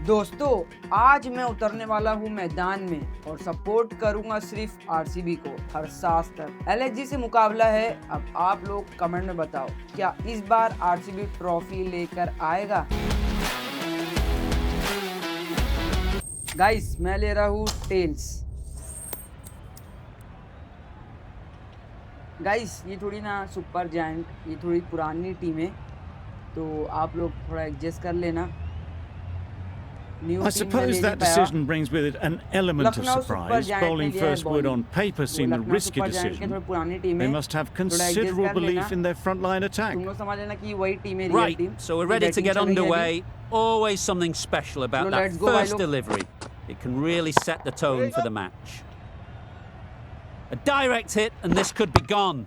दोस्तों आज मैं उतरने वाला हूँ मैदान में और सपोर्ट करूंगा सिर्फ आरसीबी को हर सांस तक। एलएसजी से मुकाबला है। अब आप लोग कमेंट में बताओ क्या इस बार आरसीबी ट्रॉफी लेकर आएगा। गाइस मैं ले रहा हूँ टेल्स। गाइस ये थोड़ी ना सुपर जायंट, ये थोड़ी पुरानी टीम है तो आप लोग थोड़ा एडजस्ट कर लेना। I suppose that decision brings with it an element of surprise. Bowling first would on paper seem a risky decision. They must have considerable belief in their frontline attack. Right, so we're ready to get underway. Always something special about that first delivery. It can really set the tone for the match. A direct hit and this could be gone.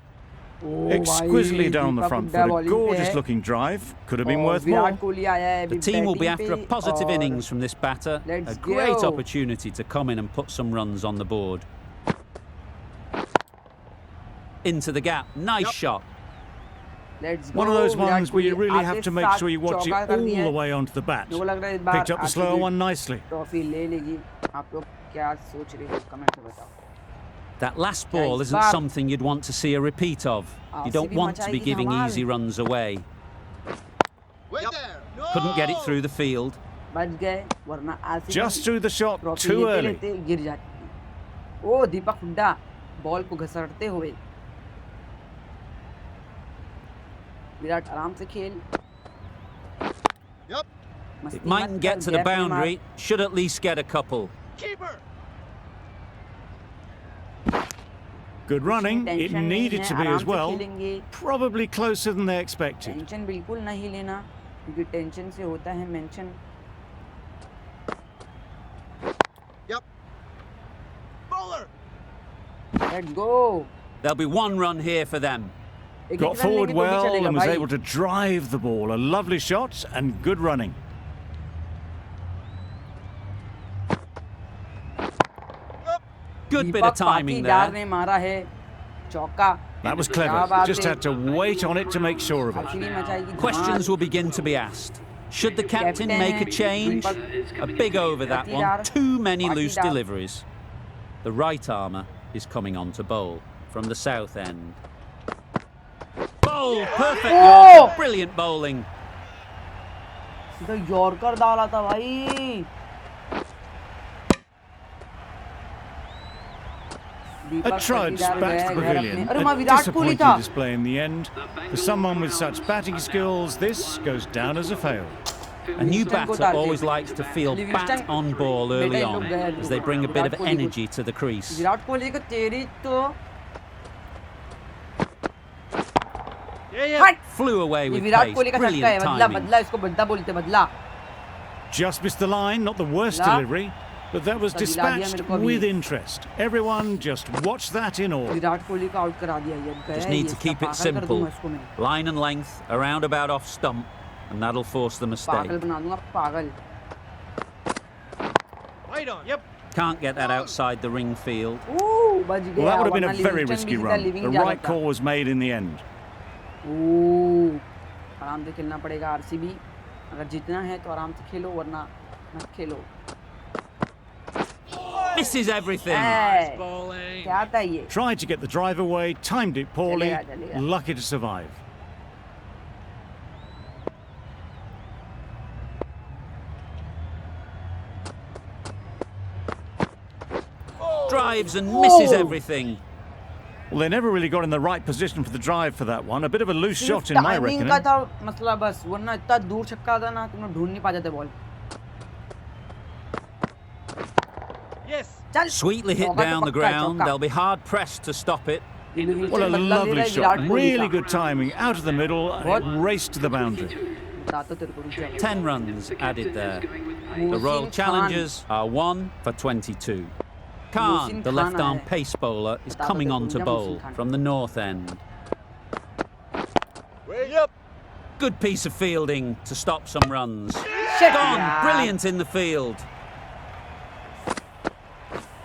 Exquisitely down the front foot, a gorgeous looking drive. Could have been worth more. The team will be after a positive innings from this batter. A great opportunity to come in and put some runs on the board. Into the gap, nice shot. One of those ones where you really have to make sure you watch it all the way onto the bat. Picked up the slower one nicely. That last ball isn't something you'd want to see a repeat of. You don't want to be giving easy runs away. Couldn't get it through the field. Just through the shot, too early. Oh Deepak Hooda ball को घसड़ते हुए। विराट आराम से खेल। It mightn't get to the boundary, should at least get a couple. Good running, it needed to be as well. Probably closer than they expected. Tension बिल्कुल नहीं लेना क्योंकि टेंशन से होता है mention. Let's go. There'll be one run here for them. Got forward well and was able to drive the ball. A lovely shot and good running. Good bit of timing there. That was clever. Just had to wait on it to make sure of it. Questions will begin to be asked. Should the captain make a change? A big over that one. Too many loose deliveries. The right armour is coming on to bowl from the south end. Bowl! Perfect Yorker. Brilliant bowling. Yorker डाला था भाई। A trudge back to the pavilion. A disappointing display in the end. For someone with such batting skills, this goes down as a fail. A new batter always likes to feel bat on ball early on as they bring a bit of energy to the crease. Flew away with pace. Brilliant timing. Just missed the line, not the worst delivery. But that was dispatched with interest. Everyone just watch that in awe. Just need to keep it simple. Line and length, a roundabout off stump, and that'll force the mistake. Can't get that outside the ring field. Well, that would have been a very risky run. The right call was made in the end. आराम से खेलना पड़ेगा RCB. अगर जीतना है तो आराम से खेलो वरना मत खेलो। Misses everything. Tried to get the drive away, timed it poorly, lucky to survive. Drives and misses everything. Well, they never really got in the right position for the drive for that one. A bit of a loose shot in my reckoning. मसला बस वरना इतना दूर छक्का था ना तुम ढूंढ नहीं पाते ball. Sweetly hit down the ground. They'll be hard pressed to stop it. What a lovely shot. Really good timing. Out of the middle and it raced to the boundary. 10 runs added there. The Royal Challengers are 1 for 22. Khan, the left-arm pace bowler, is coming on to bowl from the north end. Good piece of fielding to stop some runs. Gone. Brilliant in the field.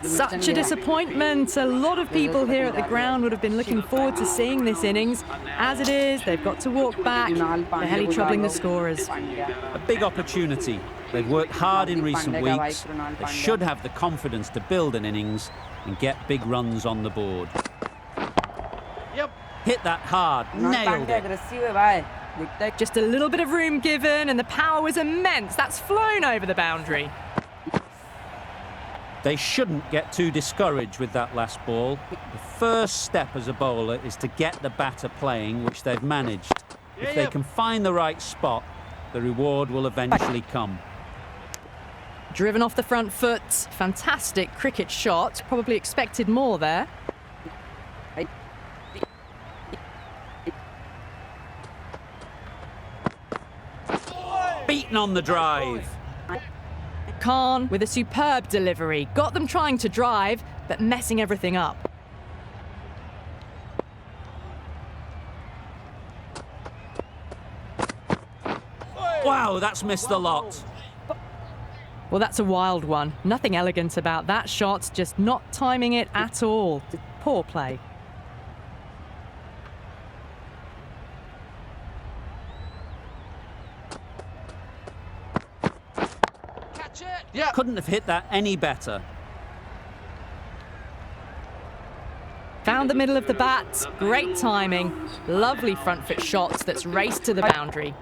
Such a disappointment. A lot of people here at the ground would have been looking forward to seeing this innings. As it is, they've got to walk back. They're heavily troubling the scorers. A big opportunity. They've worked hard in recent weeks. They should have the confidence to build an innings and get big runs on the board. Yep. Hit that hard, nailed it. Just a little bit of room given, and the power was immense. That's flown over the boundary. They shouldn't get too discouraged with that last ball. The first step as a bowler is to get the batter playing, which they've managed. If they can find the right spot, the reward will eventually come. Driven off the front foot. Fantastic cricket shot. Probably expected more there. Beaten on the drive. Khan with a superb delivery. Got them trying to drive, but messing everything up. Wow, that's missed a lot. Well, that's a wild one. Nothing elegant about that shot, just not timing it at all. Poor play. Catch it. Yeah. Couldn't have hit that any better. Found the middle of the bat. Great timing. Lovely front foot shots that's raced to the boundary.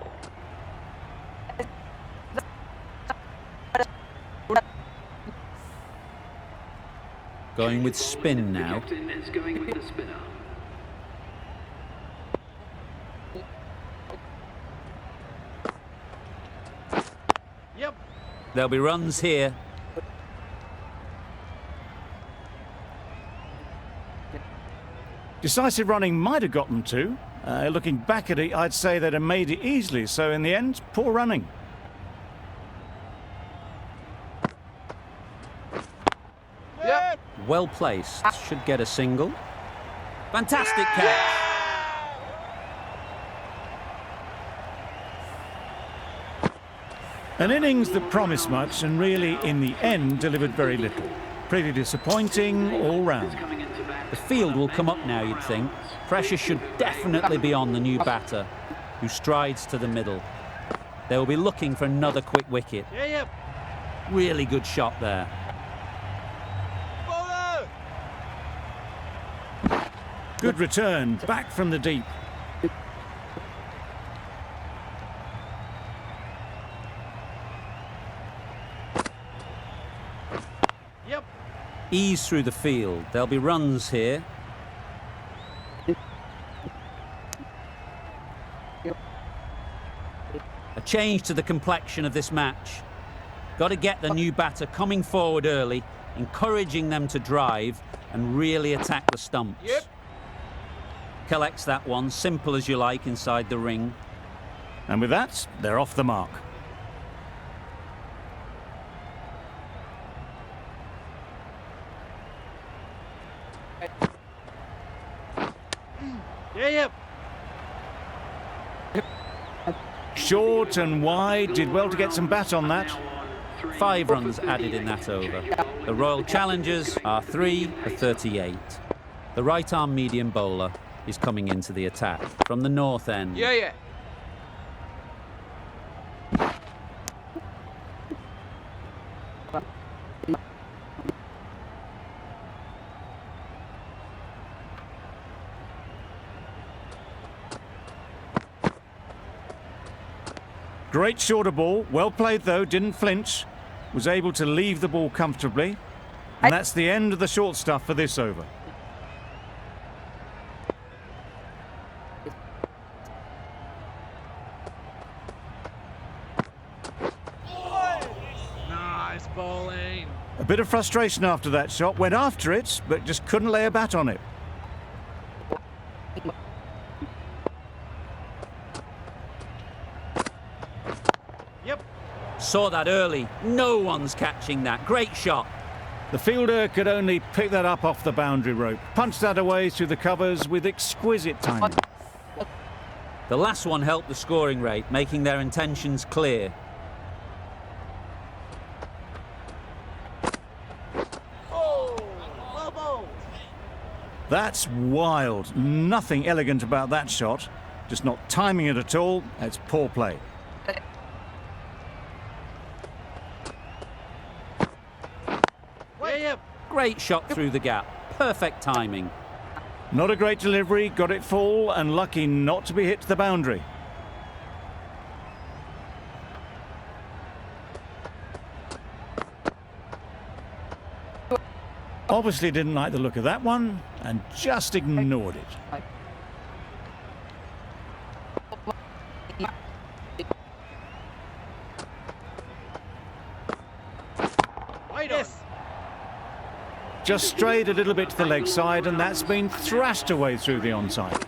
Going with spin now. Yep. There'll be runs here. Decisive running might have got them to. Looking back at it, I'd say they'd have made it easily. So in the end, poor running. Yep. Well placed. Should get a single. Fantastic catch. An innings that promised much and really, in the end, delivered very little. Pretty disappointing all round. The field will come up now, you'd think. Pressure should definitely be on the new batter, who strides to the middle. They will be looking for another quick wicket. Really good shot there. Good return, back from the deep. Yep. Ease through the field. There'll be runs here. A change to the complexion of this match. Got to get the new batter coming forward early, encouraging them to drive and really attack the stumps. Yep. Collects that one, simple as you like, inside the ring. And with that, they're off the mark. Yep. Short and wide, did well to get some bat on that. 5 runs added in that over. The Royal Challengers are 3 for 38. The right-arm medium bowler is coming into the attack from the north end. Yeah. Great shorter ball, well played though, didn't flinch. Was able to leave the ball comfortably. And that's the end of the short stuff for this over. Nice bowling. A bit of frustration after that shot, went after it, but just couldn't lay a bat on it. Yep. Saw that early. No one's catching that. Great shot. The fielder could only pick that up off the boundary rope. Punched that away through the covers with exquisite timing. The last one helped the scoring rate, making their intentions clear. That's wild. Nothing elegant about that shot. Just not timing it at all. It's poor play. Yep. Great shot through the gap. Perfect timing. Not a great delivery, got it full and lucky not to be hit to the boundary. Obviously didn't like the look of that one and just ignored it. Yes. Just strayed a little bit to the leg side and that's been thrashed away through the onside.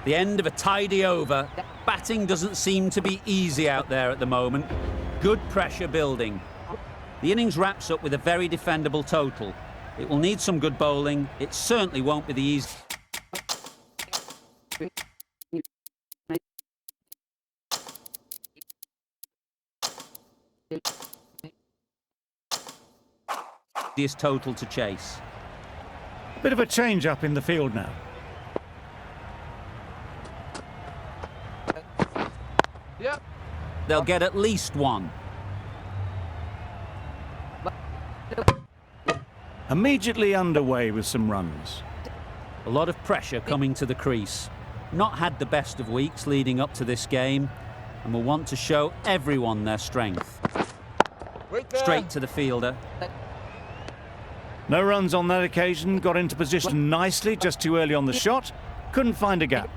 The end of a tidy over. Batting doesn't seem to be easy out there at the moment. Good pressure building. The innings wraps up with a very defendable total. It will need some good bowling. It certainly won't be the easy. Easiest total to chase. Bit of a change up in the field now. Yep. They'll get at least one. Immediately underway with some runs. A lot of pressure coming to the crease. Not had the best of weeks leading up to this game and will want to show everyone their strength. Straight to the fielder. No runs on that occasion, got into position nicely, just too early on the shot. Couldn't find a gap.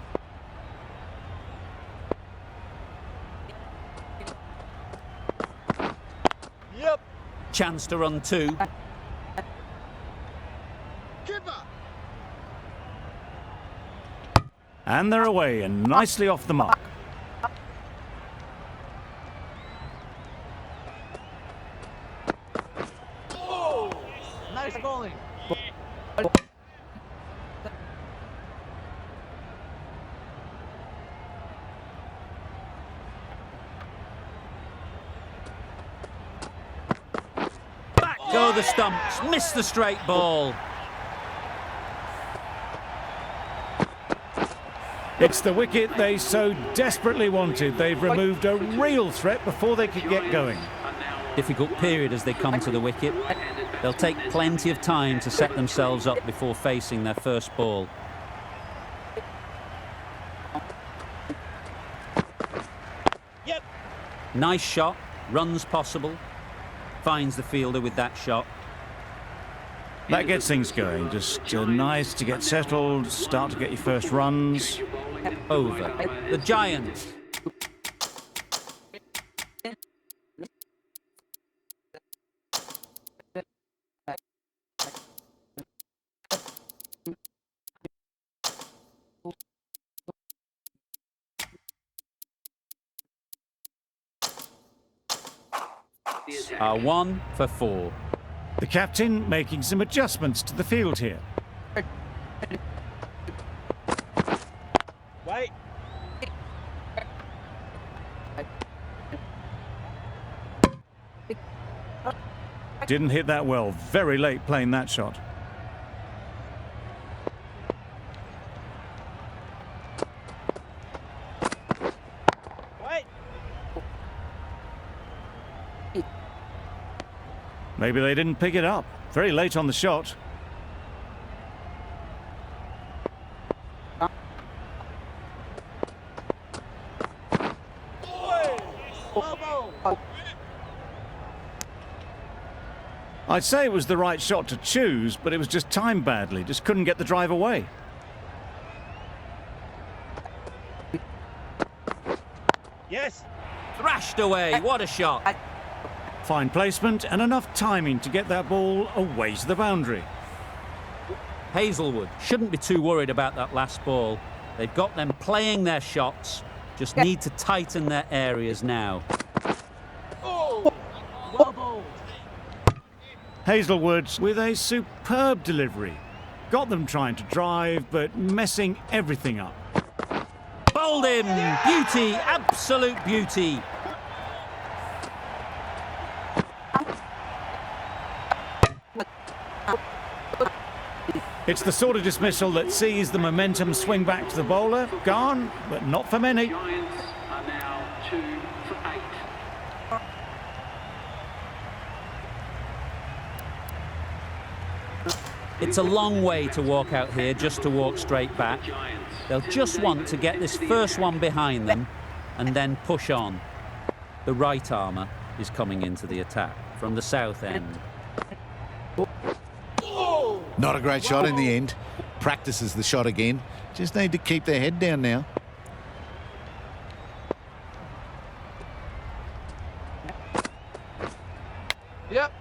Yep. Chance to run two. And they're away and nicely off the mark. Nice bowling. Back go the stumps. Missed the straight ball. It's the wicket they so desperately wanted. They've removed a real threat before they could get going. Difficult period as they come to the wicket. They'll take plenty of time to set themselves up before facing their first ball. Yep. Nice shot. Runs possible. Finds the fielder with that shot. That gets things going. Just nice to get settled, start to get your first runs. Over. The Giants. Are 1 for 4. The captain making some adjustments to the field here. Wait. Didn't hit that well. Very late playing that shot. Wait. Maybe they didn't pick it up. Very late on the shot. I'd say it was the right shot to choose, but it was just timed badly. Just couldn't get the drive away. Yes. Thrashed away. What a shot. Fine placement and enough timing to get that ball away to the boundary. Hazelwood shouldn't be too worried about that last ball. They've got them playing their shots. Just need to tighten their areas now. Oh. Well bowled. Hazelwood with a superb delivery. Got them trying to drive, but messing everything up. Bowled him. Beauty. Absolute beauty. It's the sort of dismissal that sees the momentum swing back to the bowler. Gone, but not for many. Giants are now 2 for 8. It's a long way to walk out here just to walk straight back. They'll just want to get this first one behind them and then push on. The right armour is coming into the attack from the south end. Not a great shot in the end. Practices the shot again. Just need to keep their head down now. Yep.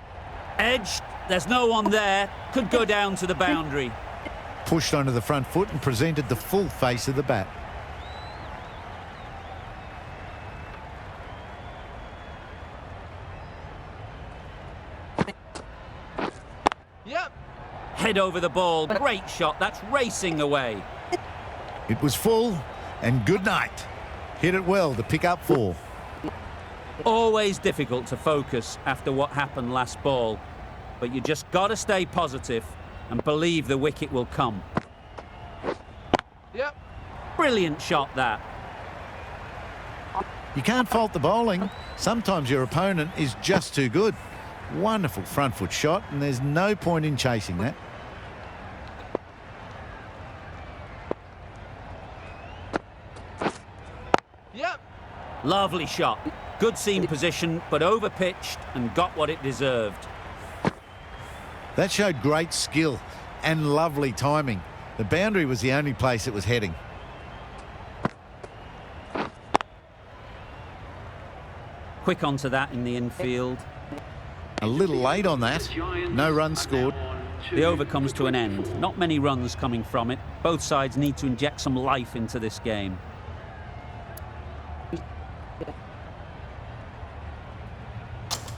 Edged. There's no one there. Could go down to the boundary. Pushed onto the front foot and presented the full face of the bat. Yep. Head over the ball. Great shot. That's racing away. It was full, and good night. Hit it well to pick up 4. Always difficult to focus after what happened last ball, but you just got to stay positive and believe the wicket will come. Yep. Brilliant shot, that. You can't fault the bowling. Sometimes your opponent is just too good. Wonderful front foot shot, and there's no point in chasing that. Yep. Lovely shot. Good seam position, but over-pitched and got what it deserved. That showed great skill and lovely timing. The boundary was the only place it was heading. Quick onto that in the infield. A little late on that. No runs scored. The over comes to an end. Not many runs coming from it. Both sides need to inject some life into this game.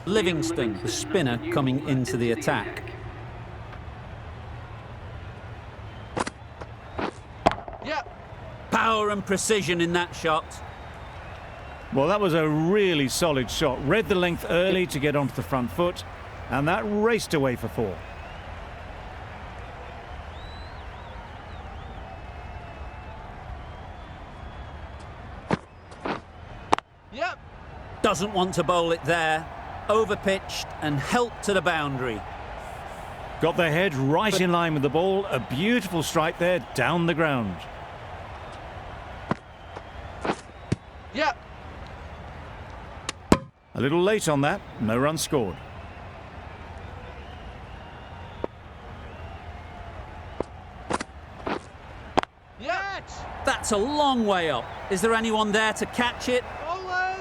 Livingston, the spinner, coming into the attack. Yep. Power and precision in that shot. Well, that was a really solid shot. Read the length early to get onto the front foot, and that raced away for 4. Yep. Doesn't want to bowl it there. Overpitched and helped to the boundary. Got their head right in line with the ball. A beautiful strike there down the ground. Yep. A little late on that. No run scored. Yep. That's a long way up. Is there anyone there to catch it? Bowlers.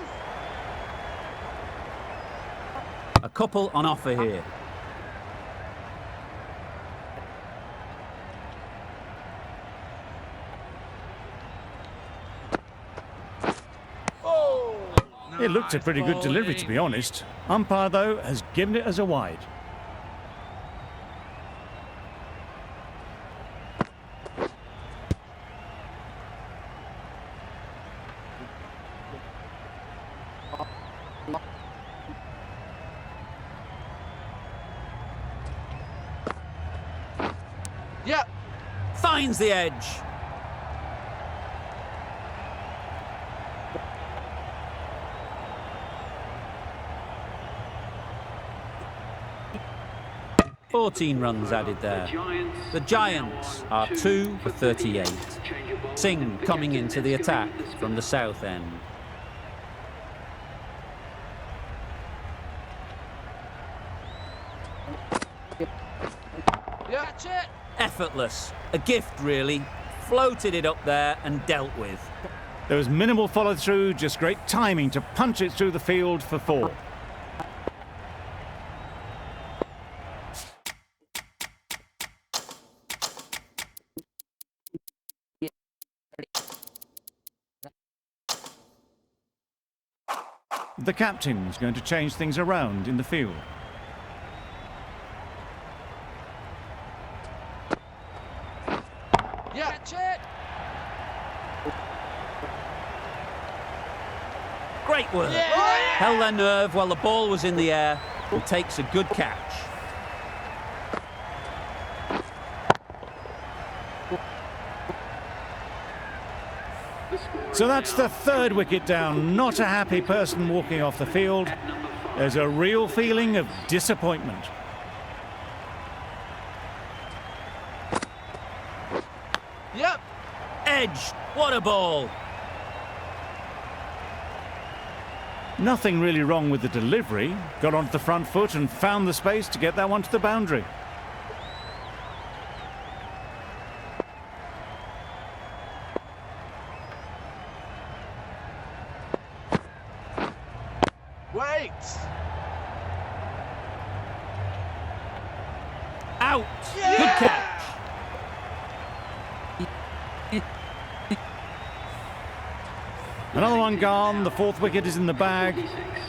A couple on offer here. It looked a pretty good delivery, to be honest. Umpire, though, has given it as a wide. Yep. Finds the edge. $14 runs added there. The Giants are 2 for 38. Singh coming into the attack from the south end. Catch it. Effortless. A gift, really. Floated it up there and dealt with. There was minimal follow-through, just great timing to punch it through the field for 4. The captain's going to change things around in the field. Yeah. Catch it. Great work. Yeah. Held their nerve while the ball was in the air and takes a good catch. So that's the 3rd wicket down. Not a happy person walking off the field. There's a real feeling of disappointment. edge. What a ball. Nothing really wrong with the delivery. Got onto the front foot and found the space to get that one to the boundary. Wait! Out. Yeah! Good catch. Another one gone. The fourth wicket is in the bag.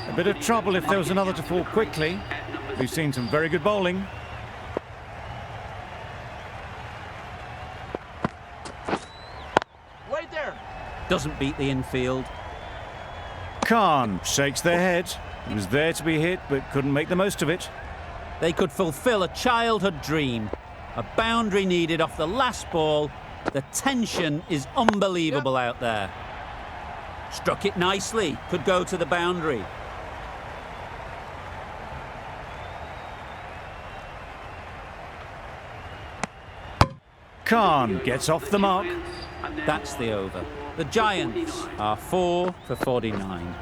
A bit of trouble if there was another to fall quickly. We've seen some very good bowling. Wait there! Doesn't beat the infield. Khan shakes their head. He was there to be hit, but couldn't make the most of it. They could fulfill a childhood dream. A boundary needed off the last ball. The tension is unbelievable out there. Struck it nicely. Could go to the boundary. Khan gets off the mark. That's the over. The Giants are 4 for 49.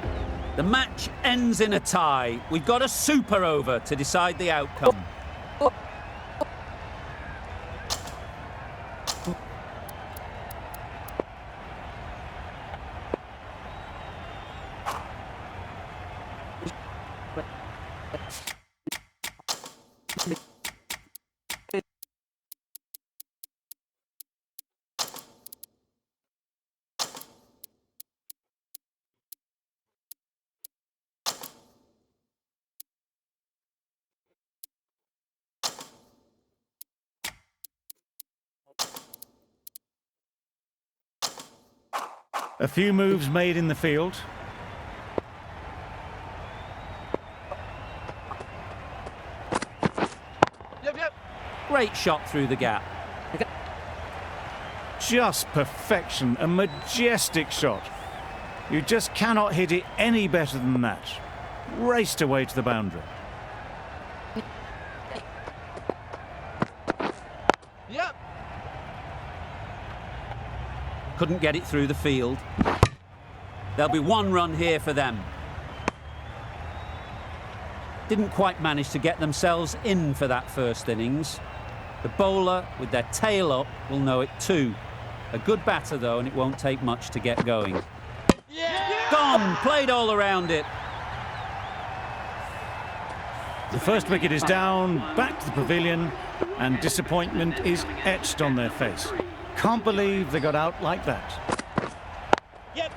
The match ends in a tie. We've got a super over to decide the outcome. A few moves made in the field. Yep. Great shot through the gap. Just perfection, a majestic shot. You just cannot hit it any better than that. Raced away to the boundary. Yep. Couldn't get it through the field. There'll be one run here for them. Didn't quite manage to get themselves in for that first innings. The bowler, with their tail up, will know it too. A good batter, though, and it won't take much to get going. Yeah! Gone! Played all around it. The first wicket is down, back to the pavilion, and disappointment is etched on their face. Can't believe they got out like that. Yep.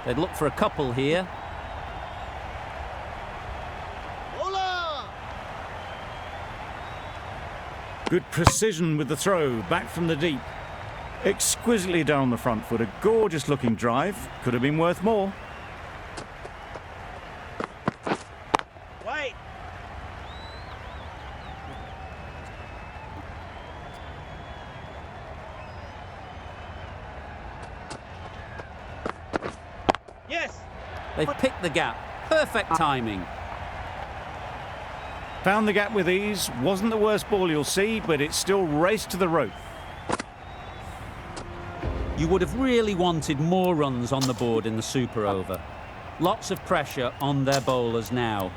They'd look for a couple here. Hola! Good precision with the throw, back from the deep. Exquisitely down the front foot, a gorgeous looking drive. Could have been worth more. Wait! Yes! They've picked the gap. Perfect timing. Found the gap with ease. Wasn't the worst ball you'll see, but it still raced to the rope. You would have really wanted more runs on the board in the super over. Lots of pressure on their bowlers now.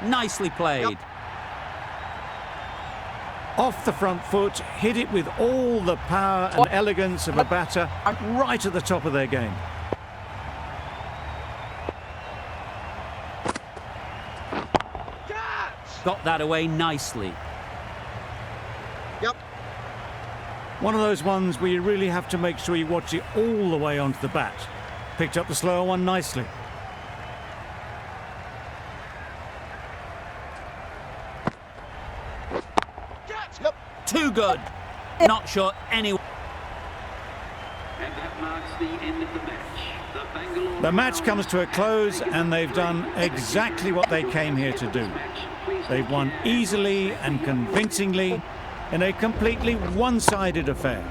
Nicely played. Off the front foot, hit it with all the power and elegance of a batter, right at the top of their game. Catch! Got that away nicely. Yep. One of those ones where you really have to make sure you watch it all the way onto the bat. Picked up the slower one nicely. Catch! Yep. Too good. Not sure anyone. And that marks the end of the match. The Bangalore The match comes to a close and they've done exactly what they came here to do. They've won easily and convincingly, in a completely one-sided affair.